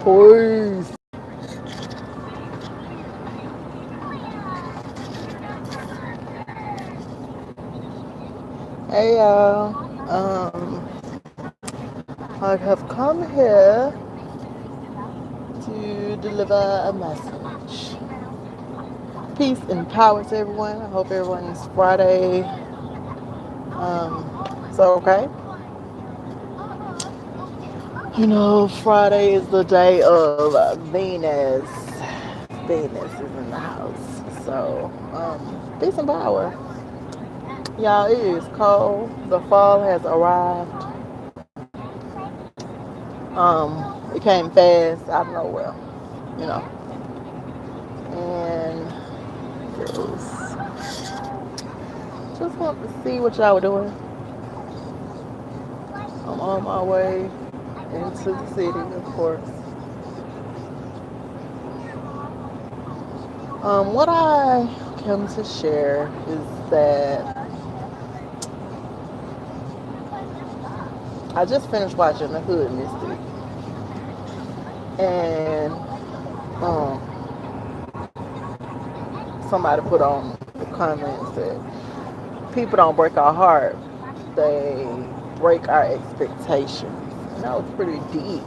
Please. Hey y'all. I have come here to deliver a message. Peace and power to everyone. I hope everyone's Friday is okay. You know, Friday is the day of Venus. Venus is in the house. So, peace and power. Y'all, it is cold. The fall has arrived. It came fast out of nowhere, you know. And just want to see what y'all were doing. I'm on my way into the city, of course. What I come to share is that I just finished watching The Hood Mystic, and um, somebody put on the comments that people don't break our heart, they break our expectations. And that was pretty deep.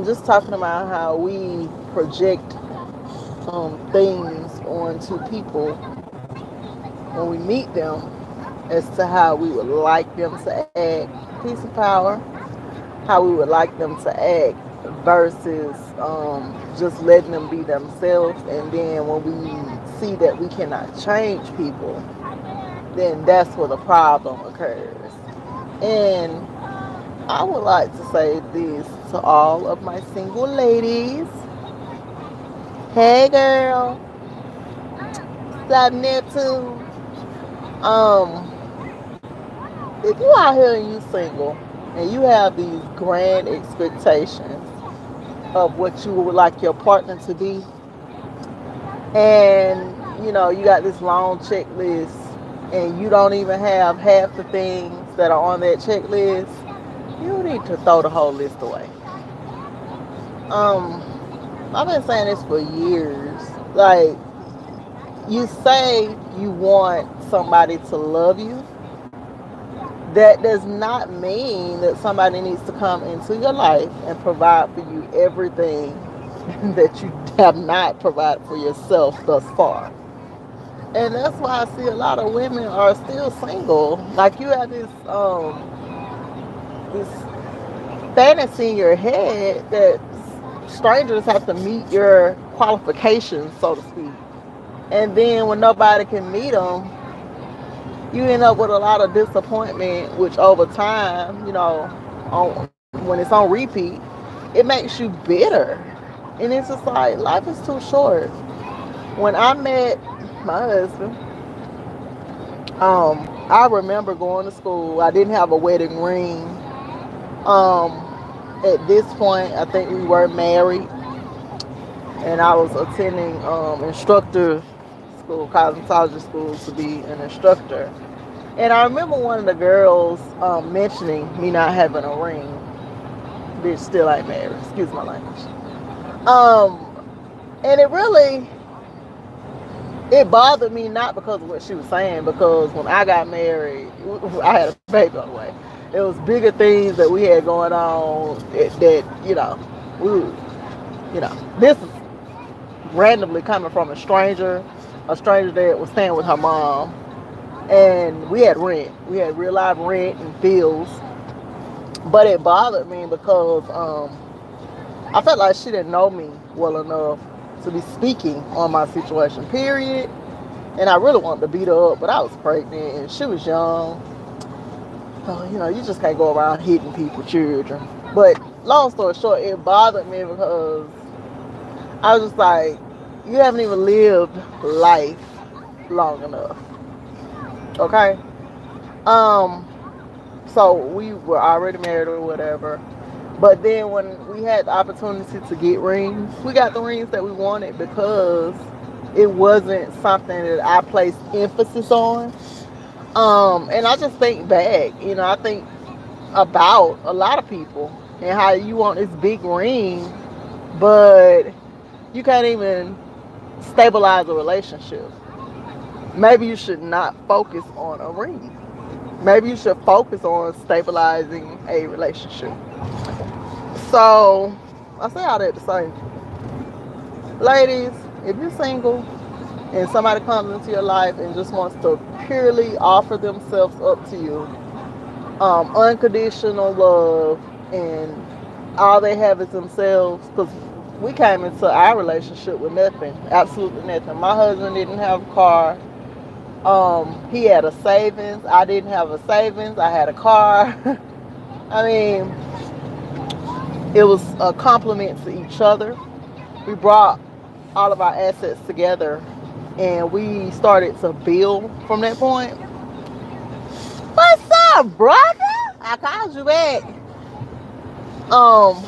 Just talking about how we project things onto people when we meet them as to how we would like them to act, peace and power, how we would like them to act versus just letting them be themselves. And then when we see that we cannot change people, then that's where the problem occurs. And I would like to say this to all of my single ladies. Hey girl, stop Neptune. Um, if you out here and you single and you have these grand expectations of what you would like your partner to be, and you got this long checklist and you don't even have half the things that are on that checklist, you need to throw the whole list away. Um, I've been saying this for years. Like, you say you want somebody to love you, that does not mean that somebody needs to come into your life and provide for you everything that you have not provided for yourself thus far. And that's why I see a lot of women are still single. Like, you have this fantasy in your head that strangers have to meet your qualifications, so to speak. And then when nobody can meet them, you end up with a lot of disappointment, which over time, when it's on repeat, it makes you bitter. And it's just like, life is too short. When I met my husband, I remember going to school. I didn't have a wedding ring. Um, at this point, I think we were married, and I was attending instructor school, cosmetology school, to be an instructor. And I remember one of the girls mentioning me not having a ring. Bitch, still ain't married. Excuse my language. Um, and it bothered me, not because of what she was saying, because when I got married, I had a baby on the way. There was bigger things that we had going on we, this is randomly coming from a stranger that was staying with her mom, and we had rent. We had real life rent and bills. But it bothered me because I felt like she didn't know me well enough to be speaking on my situation, period. And I really wanted to beat her up, but I was pregnant and she was young. So, you just can't go around hitting people's children. But long story short, it bothered me because I was just like, you haven't even lived life long enough. Okay? Um, so we were already married or whatever. But then when we had the opportunity to get rings, we got the rings that we wanted because it wasn't something that I placed emphasis on. And I just think back, I think about a lot of people and how you want this big ring, but you can't even stabilize a relationship. Maybe you should not focus on a ring. Maybe you should focus on stabilizing a relationship. So I say all that to say, ladies, if you're single and somebody comes into your life and just wants to purely offer themselves up to you, unconditional love, and all they have is themselves, because we came into our relationship with nothing, absolutely nothing. My husband didn't have a car. He had a savings. I didn't have a savings. I had a car. I mean, it was a compliment to each other. We brought all of our assets together and we started to build from that point. What's up, brother? I called you back. Um,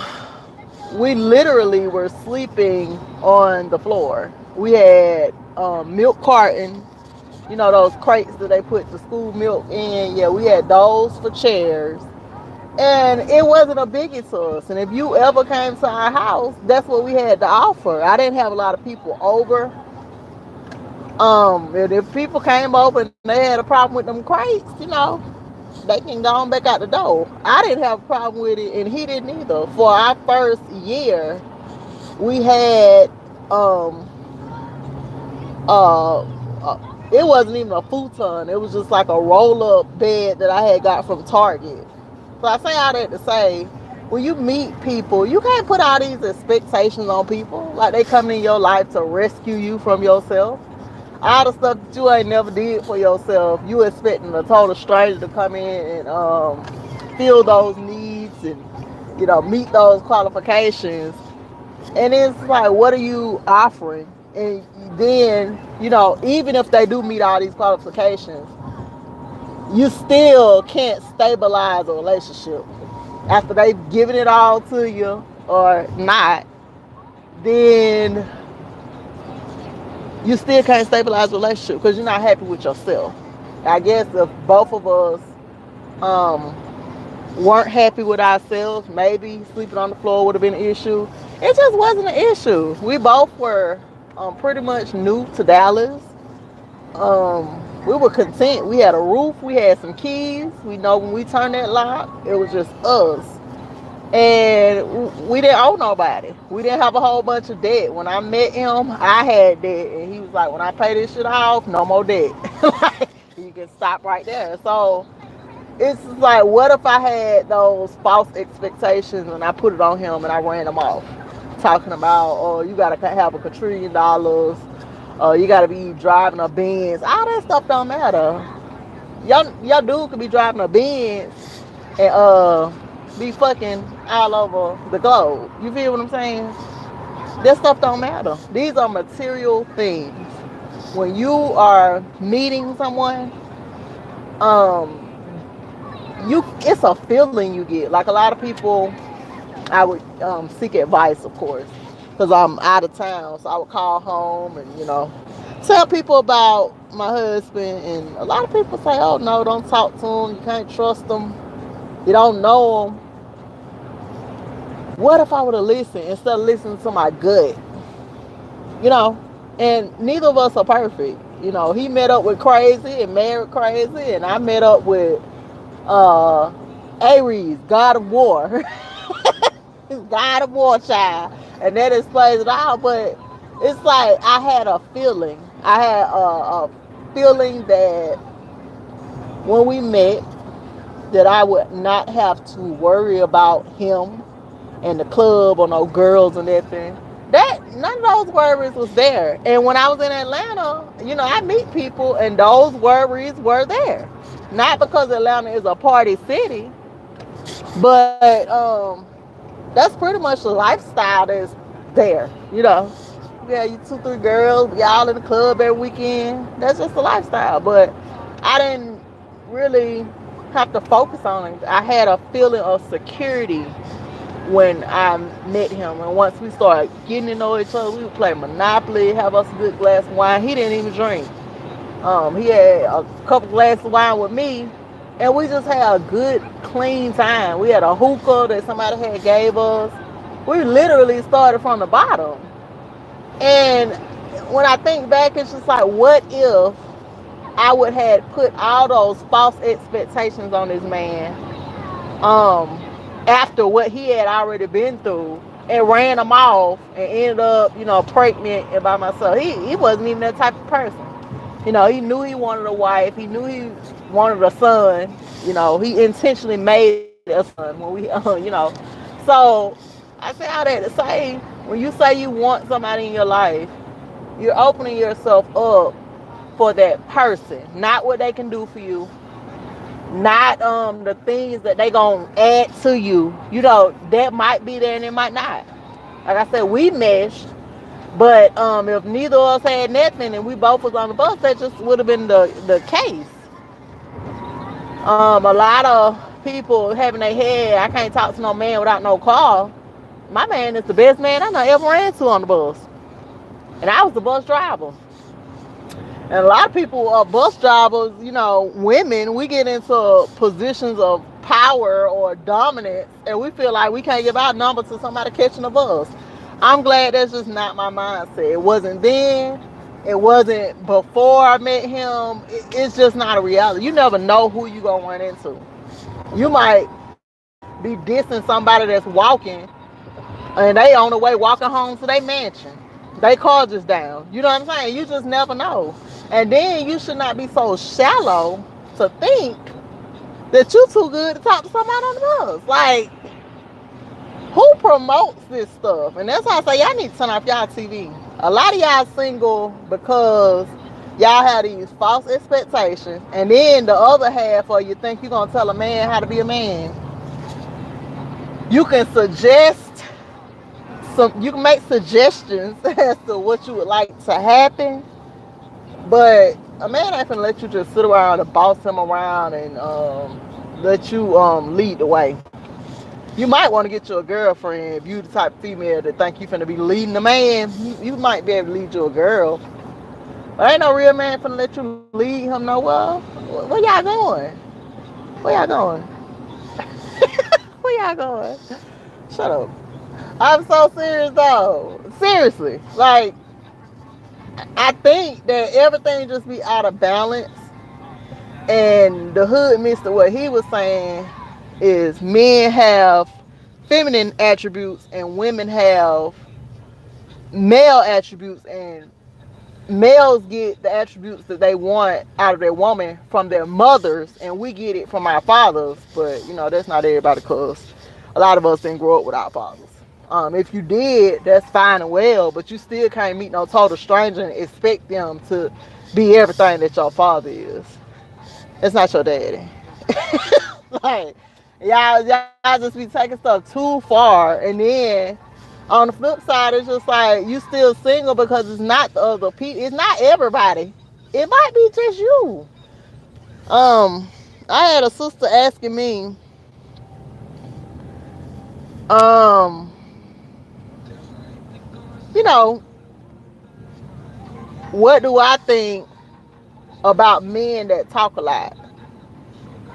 we literally were sleeping on the floor. We had milk carton, you know, those crates that they put the school milk in. Yeah, we had those for chairs. And it wasn't a biggie to us. And if you ever came to our house, that's what we had to offer. I didn't have a lot of people over. And if people came over and they had a problem with them crates, you know, they can go on back out the door. I didn't have a problem with it, and he didn't either. For our first year, we had uh, it wasn't even a futon. It was just like a roll-up bed that I had got from Target. So I say all that to say, when you meet people, you can't put all these expectations on people. Like they come in your life to rescue you from yourself. All the stuff that you ain't never did for yourself, you expecting a total stranger to come in and fill those needs and, you know, meet those qualifications. And it's like, what are you offering? And then, you know, even if they do meet all these qualifications, you still can't stabilize a relationship. After they've given it all to you or not, then you still can't stabilize a relationship because you're not happy with yourself. I guess if both of us um, weren't happy with ourselves, maybe sleeping on the floor would have been an issue. It just wasn't an issue. We both were pretty much new to Dallas. We were content. We had a roof. We had some keys. We know when we turned that lock, it was just us. And we didn't owe nobody. We didn't have a whole bunch of debt. When I met him, I had debt. And he was like, when I pay this shit off, no more debt. Like, you can stop right there. So it's like, what if I had those false expectations and I put it on him and I ran them off? Talking about, oh, you got to have $1 trillion. You got to be driving a Benz. All that stuff don't matter. Your dude could be driving a Benz and be fucking all over the globe. You feel what I'm saying? That stuff don't matter. These are material things. When you are meeting someone, um, it's a feeling you get. Like a lot of people, I would seek advice, of course, because I'm out of town. So I would call home and, you know, tell people about my husband. And a lot of people say, oh, no, don't talk to him. You can't trust him. You don't know him. What if I would have listened instead of listening to my gut? You know, and neither of us are perfect. You know, he met up with crazy and married crazy, and I met up with uh, Aries, God of War. God of War child. And that explains it all. But it's like I had a feeling. I had a feeling that when we met, that I would not have to worry about him and the club or no girls and everything. That none of those worries was there. And when I was in Atlanta, you know, I meet people and those worries were there. Not because Atlanta is a party city, but that's pretty much the lifestyle that's there. You know, yeah, you 2, 3 girls, y'all in the club every weekend. That's just the lifestyle. But I didn't really have to focus on it. I had a feeling of security when I met him. And once we started getting to know each other, we would play Monopoly, have us a good glass of wine. He didn't even drink. He had a couple glasses of wine with me, and we just had a good, clean time. We had a hookah that somebody had gave us. We literally started from the bottom. And when I think back, it's just like, what if I would have put all those false expectations on this man, um, after what he had already been through, and ran him off and ended up, pregnant and by myself. He wasn't even that type of person. He knew he wanted a wife. He knew he wanted a son. He intentionally made a son when So I say all that to say, when you say you want somebody in your life, you're opening yourself up for that person, not what they can do for you, not the things that they gonna add to you. That might be there and it might not. Like I said, we meshed, but if neither of us had nothing and we both was on the bus, that just would have been the case. A lot of people having their head, I can't talk to no man without no car. My man is the best man I ever ran to on the bus, and I was the bus driver. And a lot of people are bus drivers, women, we get into positions of power or dominance, and we feel like we can't give our number to somebody catching a bus. I'm glad that's just not my mindset. It wasn't then. It wasn't before I met him. It's just not a reality. You never know who you're going to run into. You might be dissing somebody that's walking, and they on the way walking home to their mansion. They car just down. You know what I'm saying? You just never know. And then you should not be so shallow to think that you're too good to talk to somebody on the bus. Like, who promotes this stuff? And that's why I say y'all need to turn off y'all TV. A lot of y'all single because y'all have these false expectations, and then the other half of you think you're gonna tell a man how to be a man. You can you can make suggestions as to what you would like to happen, but a man ain't gonna let you just sit around and boss him around and let you lead the way. You might want to get you a girlfriend if you the type of female that think you finna be leading the man. You might be able to lead you a girl, but ain't no real man finna let you lead him nowhere. Where y'all going? Where y'all going? Where y'all going? Shut up. I'm so serious though. Seriously. Like, I think that everything just be out of balance. And the hood mister, what he was saying is men have feminine attributes and women have male attributes, and males get the attributes that they want out of their woman from their mothers, and we get it from our fathers. But that's not everybody, because a lot of us didn't grow up with our fathers. If you did, that's fine and well, but you still can't meet no total stranger and expect them to be everything that your father is. It's not your daddy. Like, y'all just be taking stuff too far, and then on the flip side, it's just like you still single because it's not the other people. It's not everybody. It might be just you. I had a sister asking me, um, you know, what do I think about men that talk a lot?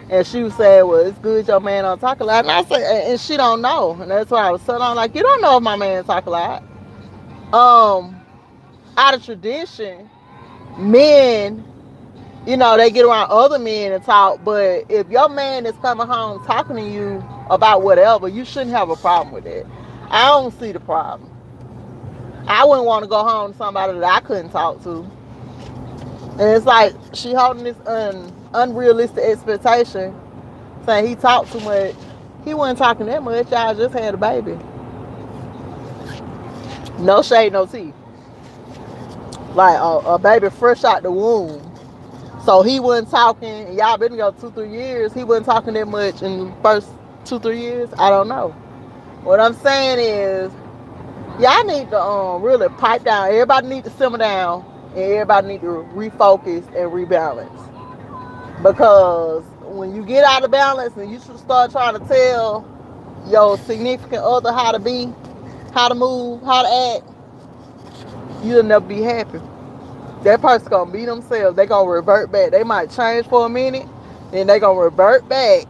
And she was saying, well, it's good your man don't talk a lot. And I said, and she don't know. And that's why I was telling her, like, you don't know if my man talk a lot. Out of tradition, men, they get around other men and talk. But if your man is coming home talking to you about whatever, you shouldn't have a problem with it. I don't see the problem. I wouldn't want to go home to somebody that I couldn't talk to. And it's like she holding this unrealistic expectation, saying he talked too much. He wasn't talking that much. Y'all just had a baby. No shade, no tea. Like a baby fresh out the womb. So he wasn't talking. Y'all been together 2-3 years. He wasn't talking that much in the first 2-3 years. I don't know. What I'm saying is, y'all need to really pipe down. Everybody need to simmer down, and everybody need to refocus and rebalance. Because when you get out of balance and you should start trying to tell your significant other how to be, how to move, how to act, you'll never be happy. That person gonna be themselves. They gonna revert back. They might change for a minute, then they gonna revert back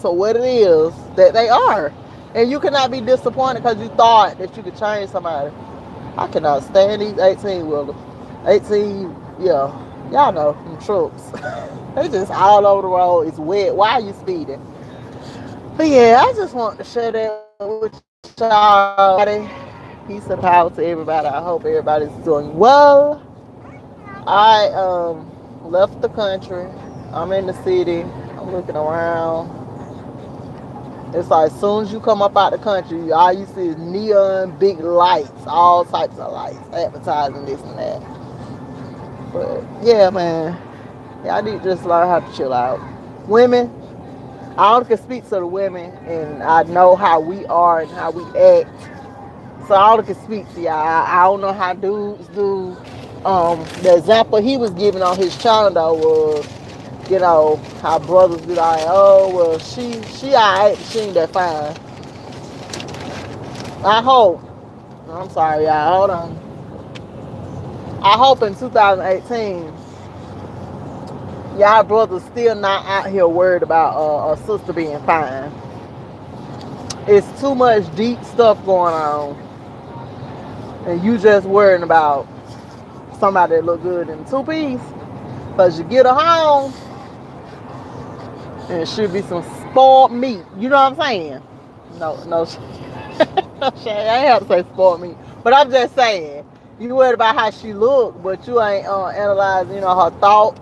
to what it is that they are. And you cannot be disappointed because you thought that you could change somebody. I cannot stand these 18 wheelers. 18, yeah. Y'all know, them trucks. They just all over the road. It's wet. Why are you speeding? But yeah, I just want to share that with y'all. Peace and power to everybody. I hope everybody's doing well. I left the country. I'm in the city. I'm looking around. It's like as soon as you come up out the country, all you see is neon, big lights, all types of lights, advertising this and that. But yeah, man, y'all need to just learn how to chill out. Women, I only can speak to the women, and I know how we are and how we act. So I only can speak to y'all. I don't know how dudes do. The example he was giving on his channel though was, how brothers be like, oh well, she alright, she ain't that fine. I hope. I'm sorry, y'all. Hold on. I hope in 2018, y'all brothers still not out here worried about a sister being fine. It's too much deep stuff going on, and you just worrying about somebody that look good in two piece. Cause you get her home, and it should be some spoiled meat. You know what I'm saying? No, no, no shade. I ain't have to say spoiled meat, but I'm just saying. You worried about how she look, but you ain't analyzing, her thoughts,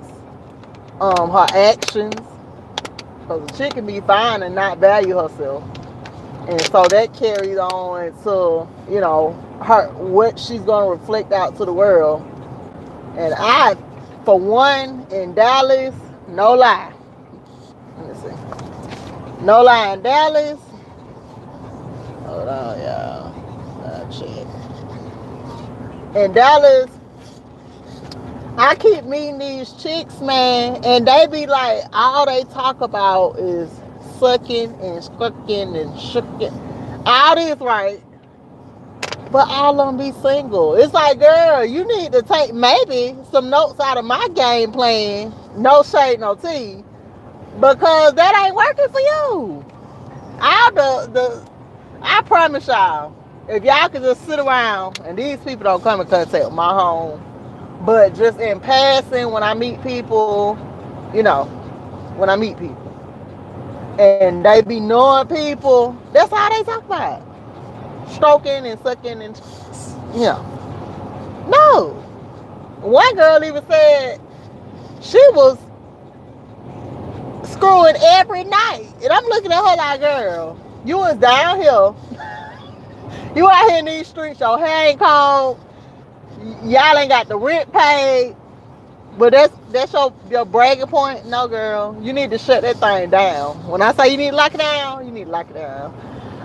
her actions. Cause a chick can be fine and not value herself, and so that carries on into, her what she's gonna reflect out to the world. And I, for one, in Dallas, no lie. Let me see. No lie in Dallas. Hold on, y'all. Check. In Dallas, I keep meeting these chicks, man, and they be like, all they talk about is sucking and squirking and shooking. All this, right? But all of them be single. It's like, girl, you need to take maybe some notes out of my game plan. No shade, no tea. Because that ain't working for you. I promise y'all, if y'all could just sit around, and these people don't come in contact with my home, but just in passing, when I meet people, when I meet people, and they be knowing people, that's how they talk about it. Stroking and sucking and, No. One girl even said she was screwing every night. And I'm looking at her like, girl, you was down here. You out here in these streets, your hair ain't combed. Y'all ain't got the rent paid. But that's your bragging point. No, girl, you need to shut that thing down. When I say you need to lock it down, you need to lock it down.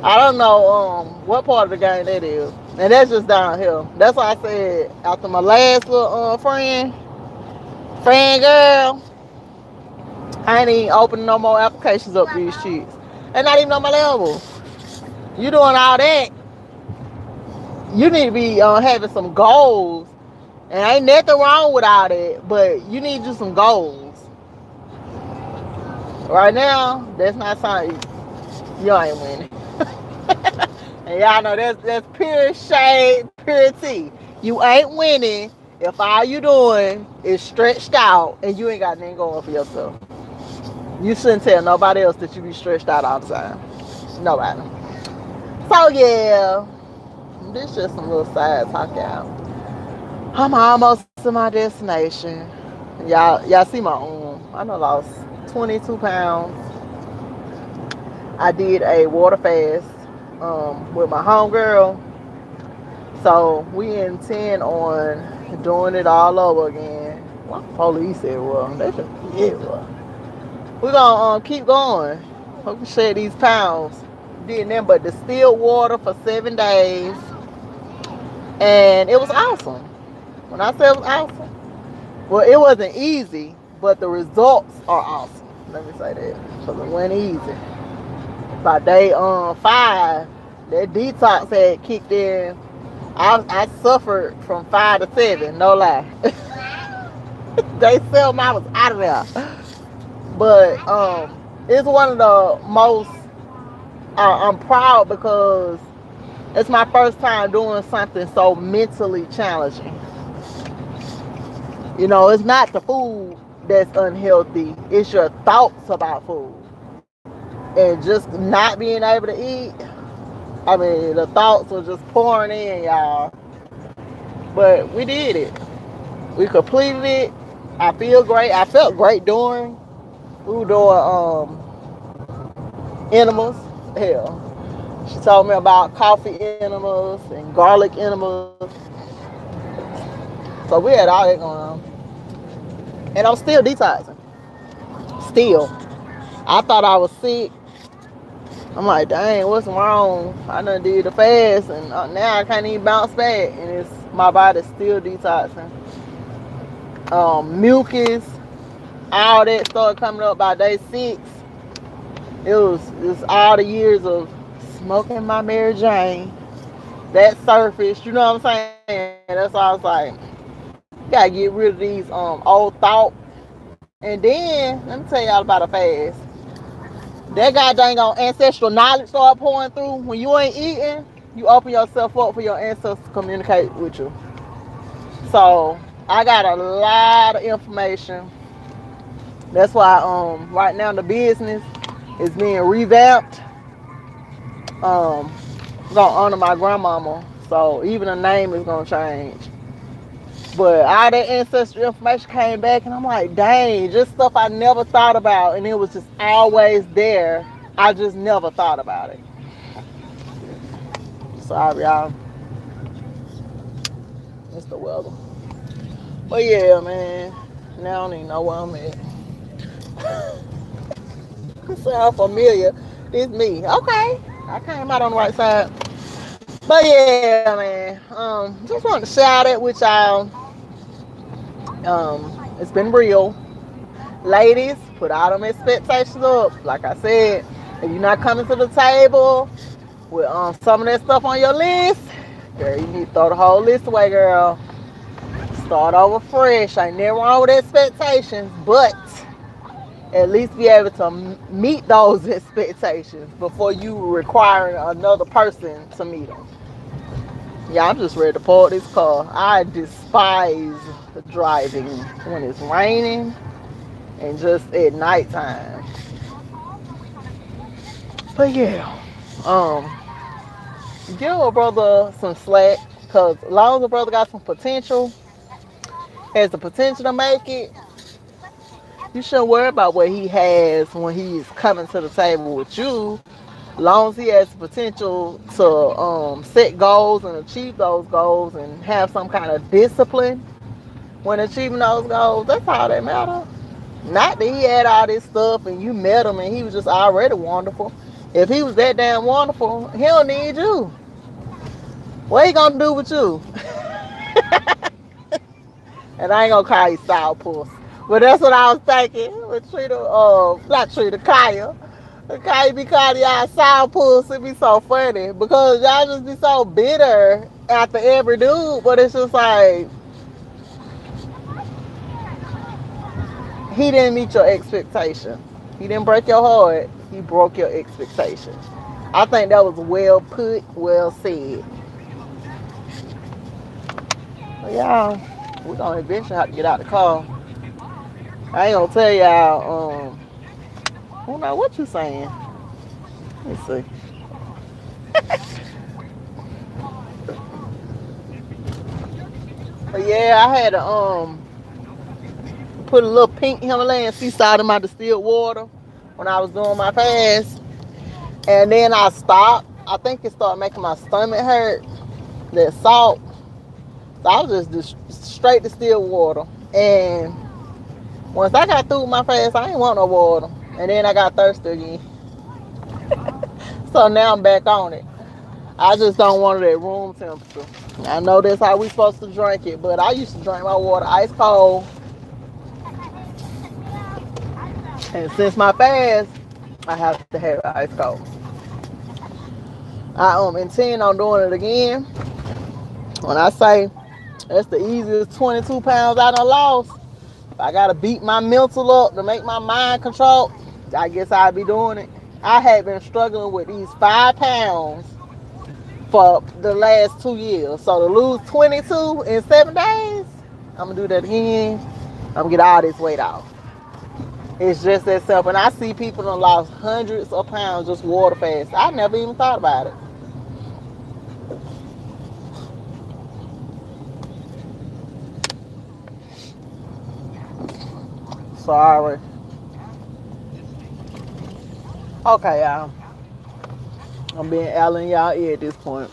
I don't know what part of the game that is. And that's just downhill. That's why I said after my last little friend girl, I ain't even opening no more applications up these chicks. And not even on my level. You doing all that, you need to be having some goals. And ain't nothing wrong with all that, but you need to do some goals. Right now, that's not something you ain't winning. And y'all know that's pure shade, pure tea. You ain't winning if all you doing is stretched out and you ain't got nothing going for yourself. You shouldn't tell nobody else that you be stretched out all the time. Nobody. So yeah, this just some little side talk, y'all. I'm almost to my destination. Y'all see my I done lost 22 pounds. I did a water fast with my homegirl. So we intend on doing it all over again. Well, police said, well, they should, yeah, well. We're gonna keep going. Hope we shed these pounds. Did nothing but distilled water for 7 days. And it was awesome. When I say it was awesome, well, it wasn't easy, but the results are awesome. Let me say that. Because it wasn't easy. By day 5, that detox had kicked in. I suffered from 5 to 7, no lie. They sell me, I was out of there. But It's one of the most. I'm proud because it's my first time doing something so mentally challenging. You know, it's not the food that's unhealthy. It's your thoughts about food. And just not being able to eat. I mean, the thoughts were just pouring in, y'all. But we did it. We completed it. I feel great. I felt great doing. We were doing enemas. Hell, she told me about coffee enemas and garlic enemas. So we had all that going on. And I'm still detoxing. Still. I thought I was sick. I'm like, dang, what's wrong? I done did the fast and now I can't even bounce back. And it's my body's still detoxing. Mucus, all that started coming up by day 6. It was all the years of smoking my Mary Jane. That surfaced, you know what I'm saying? That's why I was like, gotta get rid of these old thoughts. And then let me tell y'all about a fast. That goddamn ancestral knowledge start pouring through. When you ain't eating, you open yourself up for your ancestors to communicate with you. So I got a lot of information. That's why right now the business is being revamped. I'm gonna honor my grandmama, so even the name is gonna change. But all that ancestral information came back, and I'm like, dang, just stuff I never thought about, and it was just always there. I just never thought about it. Sorry, y'all. It's the weather. But yeah, man. Now I don't even know where I'm at. It sound familiar. It's me. Okay. I came out on the right side. But yeah, man. Just wanted to share that with y'all. It's been real. Ladies, put all them expectations up. Like I said, if you're not coming to the table with some of that stuff on your list, girl, you need to throw the whole list away, girl. Start over fresh. Ain't never wrong with expectations, but at least be able to meet those expectations before you requiring another person to meet them. Yeah, I'm just ready to park this car. I despise driving when it's raining and just at nighttime. But yeah, um, give a brother some slack, cause as long as a brother got some potential, has the potential to make it, you shouldn't worry about what he has when he's coming to the table with you. As long as he has the potential to set goals and achieve those goals and have some kind of discipline when achieving those goals, that's all that matters. Not that he had all this stuff and you met him and he was just already wonderful. If he was that damn wonderful, he don't need you. What he gonna do with you? And I ain't gonna call you sourpuss. But that's what I was thinking with not Trina, Kaya. Kaya be calling y'all sourpuss. It be so funny because y'all just be so bitter after every dude. But it's just like, he didn't meet your expectation. He didn't break your heart. He broke your expectation. I think that was well put, well said. But y'all, we're gonna eventually have to get out the car. I ain't gonna tell y'all, I don't know what you saying. Let's see. But yeah, I had to put a little pink Himalayan sea salt in my distilled water when I was doing my fast. And then I stopped. I think it started making my stomach hurt. That salt. So I was just straight distilled water. And once I got through with my fast, I ain't want no water. And then I got thirsty again. So now I'm back on it. I just don't want it at room temperature. I know that's how we supposed to drink it, but I used to drink my water ice cold. And since my fast, I have to have it ice cold. I intend on doing it again. When I say that's the easiest 22 pounds I done lost, I gotta beat my mental up to make my mind control. I guess I'll be doing it. I had been struggling with these 5 pounds for the last 2 years. So to lose 22 in 7 days, I'm gonna do that again. I'm gonna get all this weight off. It's just that simple. And I see people that lost hundreds of pounds just water fast. I never even thought about it. Sorry. Okay, y'all. I'm being Allen y'all ear at this point.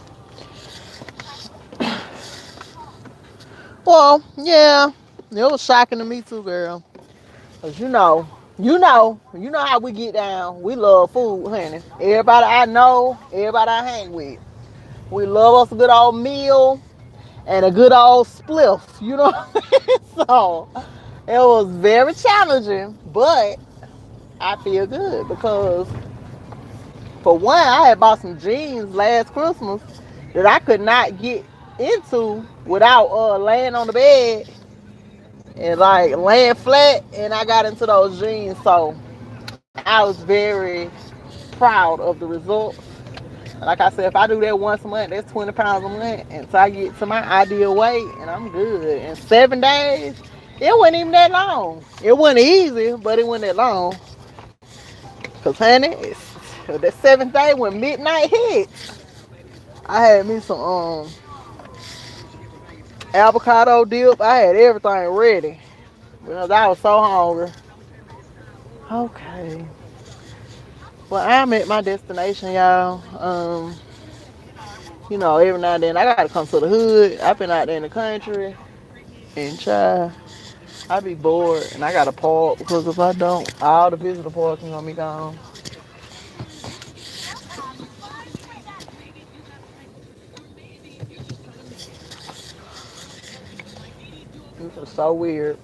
Well, yeah, it was shocking to me too, girl. Cause you know how we get down. We love food, honey. Everybody I know, everybody I hang with, we love us a good old meal and a good old spliff. You know what I mean? So it was very challenging, but I feel good because for one, I had bought some jeans last Christmas that I could not get into without laying on the bed and like laying flat, and I got into those jeans. So I was very proud of the results. Like I said, if I do that once a month, that's 20 pounds a month until I get to my ideal weight, and I'm good. In 7 days, it wasn't even that long. It wasn't easy, but it wasn't that long. Cause honey, that 7th day when midnight hit, I had me some avocado dip. I had everything ready because I was so hungry. Okay. Well, I'm at my destination, y'all. Every now and then I gotta come to the hood. I've been out there in the country and I be bored and I gotta park because if I don't, all the visitor parking gonna be gone. This is so weird.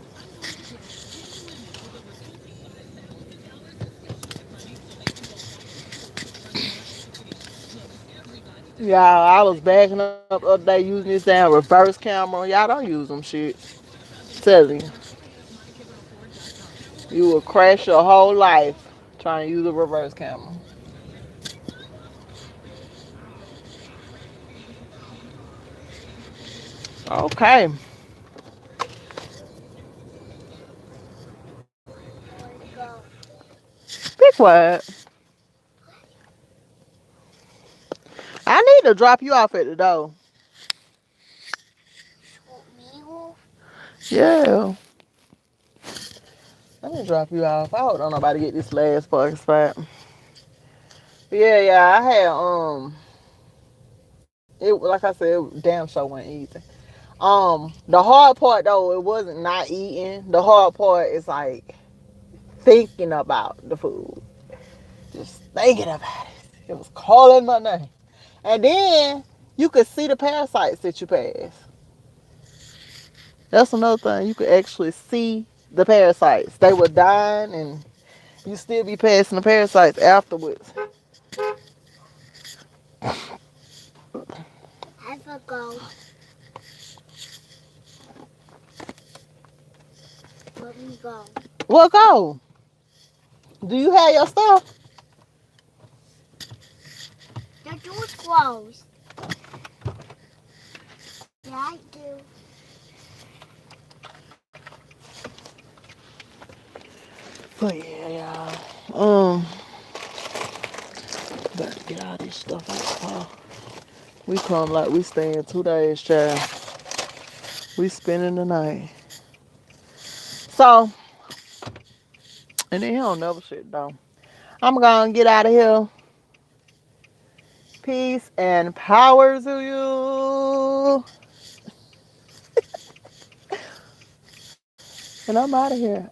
Yeah, I was backing up the other day using this damn reverse camera. Y'all don't use them shit. Telling you, you will crash your whole life trying to use a reverse camera. Okay. Be quiet. I need to drop you off at the door. Yeah. Let me drop you off. I hope don't nobody get this last parking spot. Yeah, I had it like I said, it damn sure went easy. The hard part though, it wasn't not eating. The hard part is like thinking about the food. Just thinking about it. It was calling my name. And then you could see the parasites that you pass. That's another thing. You could actually see the parasites. They were dying and you still be passing the parasites afterwards. I forgot. Let me go. What go? Do you have your stuff? The door's closed. Yeah, I do. But yeah, y'all. Better get all this stuff out the car. We come like we staying 2 days, child. We spending the night. So, and then he don't never shit though. I'm gonna get out of here. Peace and power to you. And I'm out of here.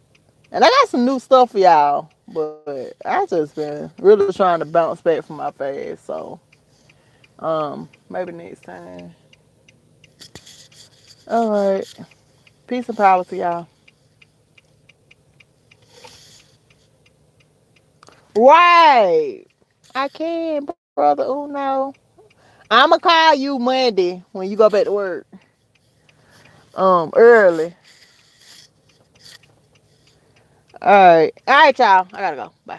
And I got some new stuff for y'all. But I just been really trying to bounce back from my fast. So, maybe next time. All right. Peace and power to y'all. Right. I can, brother Uno. I'ma call you Monday when you go back to work. Early. All right. All right, y'all. I gotta go. Bye.